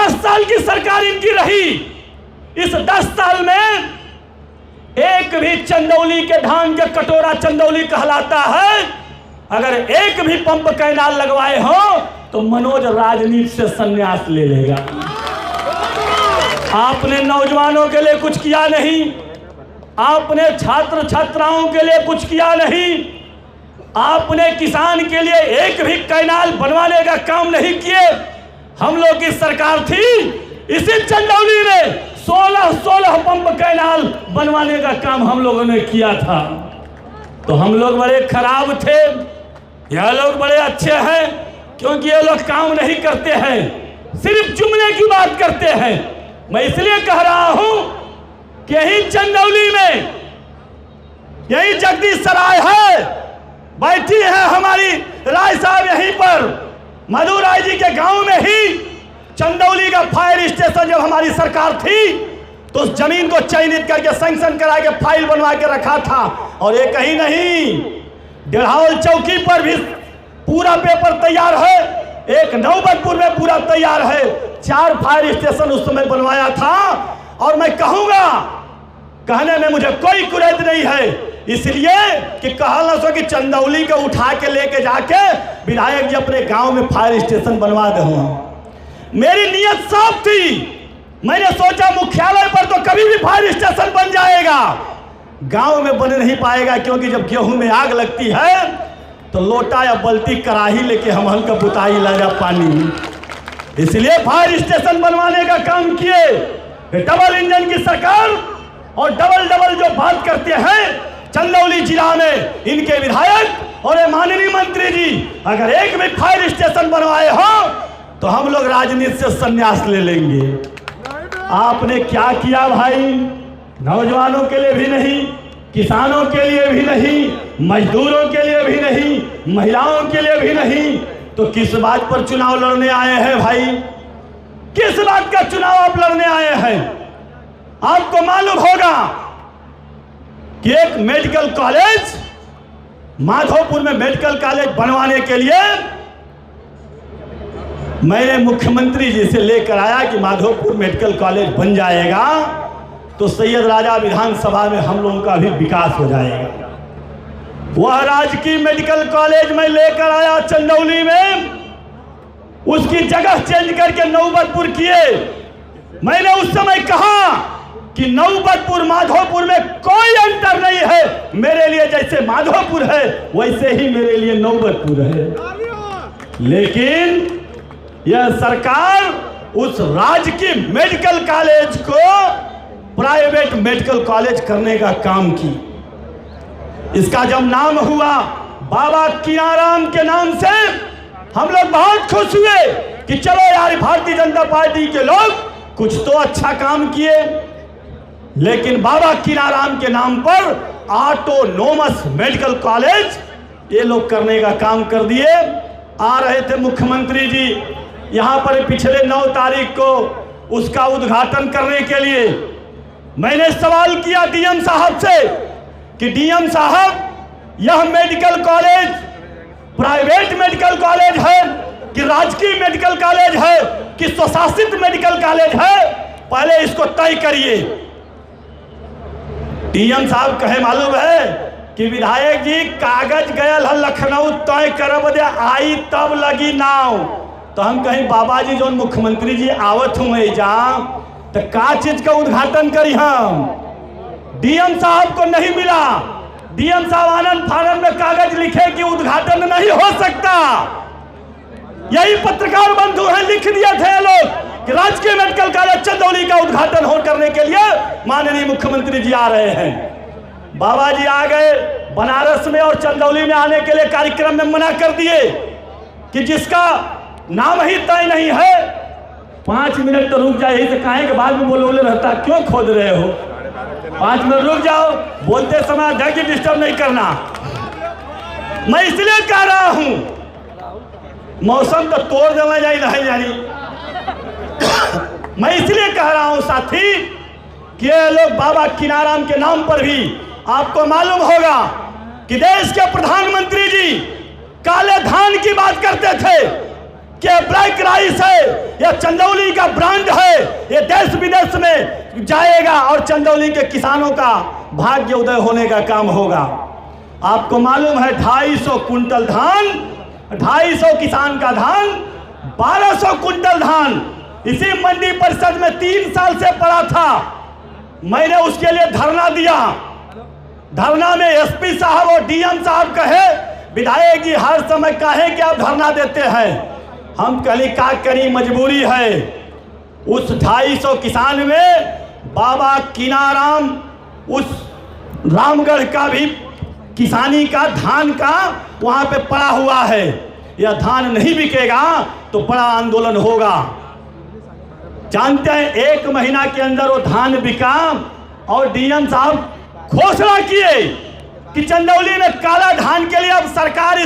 10 साल की सरकार इनकी रही, इस 10 साल में एक भी चंदौली के धान के कटोरा चंदौली कहलाता है। अगर एक भी पंप कैनाल लगवाए हो तो मनोज राजनीति से संन्यास ले लेगा। आपने नौजवानों के लिए कुछ किया नहीं, आपने छात्र छात्राओं के लिए कुछ किया नहीं, आपने किसान के लिए एक भी कैनाल बनवाने का काम नहीं किए। हम लोग की सरकार थी, इसी चंदौली में 16 पंप कैनाल बनवाने का काम हम लोगों ने किया था। तो हम लोग बड़े खराब थे, यह लोग बड़े अच्छे हैं, क्योंकि ये लोग काम नहीं करते हैं, सिर्फ चुमने की बात करते हैं। मैं इसलिए कह रहा हूं कि यही चंदौली में, यही जगदीश सराय है, बैठी है हमारी राय साहब यहीं पर, मधु राय जी के गांव में ही चंदौली का फायर स्टेशन जब हमारी सरकार थी तो उस जमीन को चयनित करके सैंक्शन करा के फाइल बनवा के रखा था। और एक ही नहीं, डेढ़ावल चौकी पर भी पूरा पेपर तैयार है, एक नौबतपुर में पूरा तैयार है। 4 फायर स्टेशन उस समय बनवाया था। और मैं कहूंगा, कहने में मुझे कोई कुरैत नहीं है, इसलिए कि कहा ना सो कि चंदौली को उठा के लेके जाके विधायक जी अपने गांव में फायर स्टेशन बनवा दूंगा। मेरी नीयत साफ थी, मैंने सोचा मुख्यालय पर तो कभी भी फायर स्टेशन बन जाएगा, गांव में बन नहीं पाएगा, क्योंकि जब गेहूं में आग लगती है तो लोटा या बल्टी कराही लेके हम हल्का बुताई लगा पानी। इसलिए फायर स्टेशन बनवाने का काम किए। डबल इंजन की सरकार और डबल जो बात करते हैं चंदौली जिला में इनके विधायक और माननीय मंत्री जी, अगर एक भी फायर स्टेशन बनवाए हो तो हम लोग राजनीति से संन्यास ले लेंगे। आपने क्या किया भाई? नौजवानों के लिए भी नहीं, किसानों के लिए भी नहीं, मजदूरों के लिए भी नहीं, महिलाओं के लिए भी नहीं, तो किस बात पर चुनाव लड़ने आए हैं भाई? किस बात का चुनाव आप लड़ने आए हैं? आपको मालूम होगा कि एक मेडिकल कॉलेज, माधोपुर में मेडिकल कॉलेज बनवाने के लिए मैंने मुख्यमंत्री जी से लेकर आया कि माधोपुर मेडिकल कॉलेज बन जाएगा तो सैयद राजा विधानसभा में हम लोगों का भी विकास हो जाएगा। वह राजकीय मेडिकल कॉलेज में लेकर आया चंदौली में, उसकी जगह चेंज करके नौबतपुर किए। मैंने उस समय कहा कि नौबतपुर माधोपुर में कोई अंतर नहीं है, मेरे लिए जैसे माधोपुर है वैसे ही मेरे लिए नौबतपुर है। लेकिन यह सरकार उस राजकीय मेडिकल कॉलेज को प्राइवेट मेडिकल कॉलेज करने का काम की। इसका जब नाम हुआ बाबा कीनाराम के नाम से, हम लोग बहुत खुश हुए कि चलो यार भारतीय जनता पार्टी के लोग कुछ तो अच्छा काम किए। लेकिन बाबा कीनाराम के नाम पर ऑटोनोमस मेडिकल कॉलेज ये लोग करने का काम कर दिए। आ रहे थे मुख्यमंत्री जी यहाँ पर पिछले 9 तारीख को उसका उद्घाटन करने के लिए। मैंने सवाल किया डीएम साहब से कि डीएम साहब, यह medical college private medical college है कि राजकीय मेडिकल कॉलेज है कि स्वशासित मेडिकल कॉलेज है, पहले इसको तय करिए। डीएम साहब कहे मालूम है कि विधायक जी कागज गयल है लखनऊ, तय करब दे आई तब लगी नाव। तो हम कहीं बाबा जी जो मुख्यमंत्री जी आवत हुए जा तो का चीज का उद्घाटन करी? हम डीएम साहब को नहीं मिला। डीएम साहब आनंद फानंद में कागज लिखे कि उद्घाटन नहीं हो सकता। यही पत्रकार बंधु हैं, लिख दिए थे लोग कि राजकीय मेडिकल कॉलेज चंदौली का उद्घाटन हो करने के लिए माननीय मुख्यमंत्री जी आ रहे हैं। बाबा जी आ गए बनारस में और चंदौली में आने के लिए कार्यक्रम में मना कर दिए कि जिसका नाम ही तय नहीं है। 5 मिनट तो रुक जाए, यही से कहें के बाद में बोले रहता, क्यों खोद रहे हो? 5 मिनट रुक जाओ, बोलते समय अध्यक्ष डिस्टर्ब नहीं करना। मैं इसलिए कह रहा हूं, मौसम तो तोड़ देना जाए नहीं जानी। मैं इसलिए कह रहा हूं साथी कि ये लोग बाबा कीनाराम के नाम पर भी, आपको मालूम होगा कि देश के प्रधानमंत्री जी काले धान की बात करते थे कि ब्लैक राइस है या चंदौली का ब्रांड जाएगा और चंदौली के किसानों का भाग्य उदय होने का काम होगा। आपको मालूम है 250 कुंटल धान, 250 किसान का धान, 1200 कुंटल धान इसी मंडी परिषद में 3 साल से पड़ा था। मैंने उसके लिए धरना दिया। धरना में एसपी साहब और डीएम साहब कहे, विधायक जी हर समय काहे कि आप धरना देते हैं। हम कहली का करी, मजबूरी है। उस 250 किसान में बाबा कीनाराम, उस रामगढ़ का भी किसानी का धान का वहां पे पड़ा हुआ है। यह धान नहीं बिकेगा तो बड़ा आंदोलन होगा। जानते हैं 1 महीना के अंदर वो धान बिका और डीएम साहब घोषणा किए कि चंदौली में काला धान के लिए अब सरकार